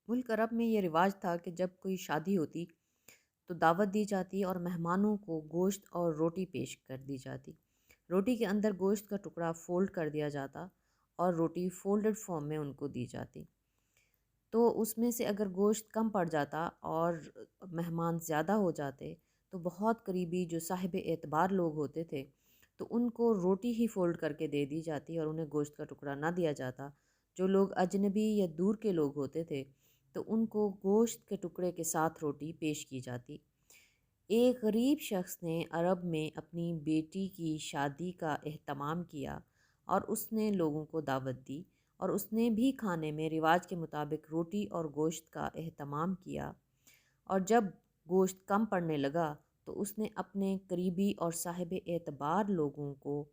ملک عرب میں یہ رواج تھا کہ جب کوئی شادی ہوتی تو دعوت دی جاتی اور مہمانوں کو گوشت اور روٹی پیش کر دی جاتی۔ روٹی کے اندر گوشت کا ٹکڑا فولڈ کر دیا جاتا اور روٹی فولڈڈ فارم میں ان کو دی جاتی۔ تو اس میں سے اگر گوشت کم پڑ جاتا اور مہمان زیادہ ہو جاتے تو بہت قریبی جو صاحب اعتبار لوگ ہوتے تھے تو ان کو روٹی ہی فولڈ کر کے دے دی جاتی اور انہیں گوشت کا ٹکڑا نہ دیا جاتا۔ جو لوگ اجنبی یا دور کے لوگ ہوتے تھے تو ان کو گوشت کے ٹکڑے کے ساتھ روٹی پیش کی جاتی۔ ایک غریب شخص نے عرب میں اپنی بیٹی کی شادی کا اہتمام کیا اور اس نے لوگوں کو دعوت دی اور اس نے بھی کھانے میں رواج کے مطابق روٹی اور گوشت کا اہتمام کیا، اور جب گوشت کم پڑنے لگا تو اس نے اپنے قریبی اور صاحب اعتبار لوگوں کو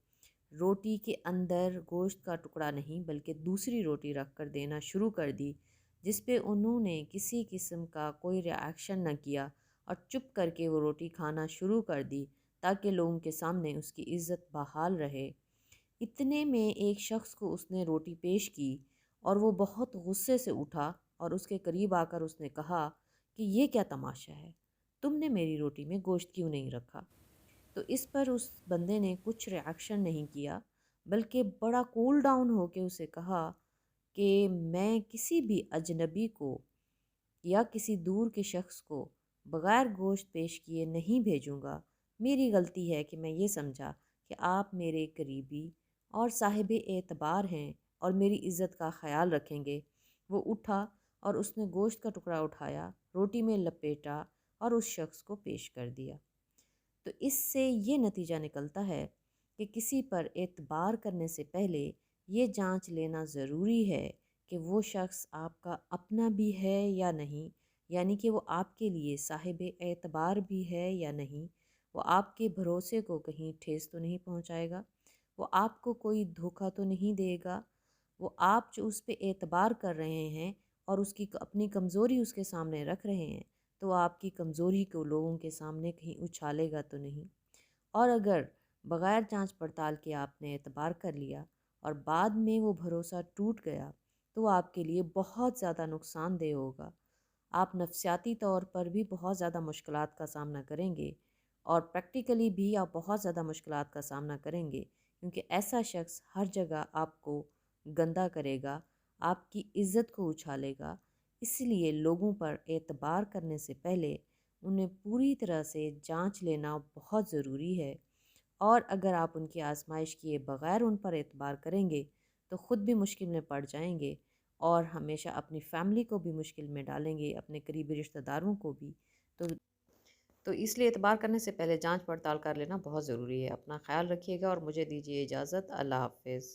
روٹی کے اندر گوشت کا ٹکڑا نہیں بلکہ دوسری روٹی رکھ کر دینا شروع کر دی، جس پہ انہوں نے کسی قسم کا کوئی ری ایکشن نہ کیا اور چپ کر کے وہ روٹی کھانا شروع کر دی تاکہ لوگوں کے سامنے اس کی عزت بحال رہے۔ اتنے میں ایک شخص کو اس نے روٹی پیش کی اور وہ بہت غصے سے اٹھا اور اس کے قریب آ کر اس نے کہا کہ یہ کیا تماشا ہے، تم نے میری روٹی میں گوشت کیوں نہیں رکھا؟ تو اس پر اس بندے نے کچھ ری ایکشن نہیں کیا بلکہ بڑا کول ڈاؤن ہو کے اسے کہا کہ میں کسی بھی اجنبی کو یا کسی دور کے شخص کو بغیر گوشت پیش کیے نہیں بھیجوں گا۔ میری غلطی ہے کہ میں یہ سمجھا کہ آپ میرے قریبی اور صاحب اعتبار ہیں اور میری عزت کا خیال رکھیں گے۔ وہ اٹھا اور اس نے گوشت کا ٹکڑا اٹھایا، روٹی میں لپیٹا اور اس شخص کو پیش کر دیا۔ تو اس سے یہ نتیجہ نکلتا ہے کہ کسی پر اعتبار کرنے سے پہلے یہ جانچ لینا ضروری ہے کہ وہ شخص آپ کا اپنا بھی ہے یا نہیں، یعنی کہ وہ آپ کے لیے صاحب اعتبار بھی ہے یا نہیں، وہ آپ کے بھروسے کو کہیں ٹھیس تو نہیں پہنچائے گا، وہ آپ کو کوئی دھوکہ تو نہیں دے گا، وہ آپ جو اس پہ اعتبار کر رہے ہیں اور اس کی اپنی کمزوری اس کے سامنے رکھ رہے ہیں تو وہ آپ کی کمزوری کو لوگوں کے سامنے کہیں اچھالے گا تو نہیں۔ اور اگر بغیر جانچ پڑتال کے آپ نے اعتبار کر لیا اور بعد میں وہ بھروسہ ٹوٹ گیا تو وہ آپ کے لیے بہت زیادہ نقصان دہ ہوگا۔ آپ نفسیاتی طور پر بھی بہت زیادہ مشکلات کا سامنا کریں گے اور پریکٹیکلی بھی آپ بہت زیادہ مشکلات کا سامنا کریں گے، کیونکہ ایسا شخص ہر جگہ آپ کو گندا کرے گا، آپ کی عزت کو اچھالے گا۔ اس لیے لوگوں پر اعتبار کرنے سے پہلے انہیں پوری طرح سے جانچ لینا بہت ضروری ہے، اور اگر آپ ان کی آزمائش کیے بغیر ان پر اعتبار کریں گے تو خود بھی مشکل میں پڑ جائیں گے اور ہمیشہ اپنی فیملی کو بھی مشکل میں ڈالیں گے، اپنے قریبی رشتہ داروں کو بھی۔ تو تو اس لیے اعتبار کرنے سے پہلے جانچ پڑتال کر لینا بہت ضروری ہے۔ اپنا خیال رکھیے گا اور مجھے دیجیے اجازت۔ اللہ حافظ۔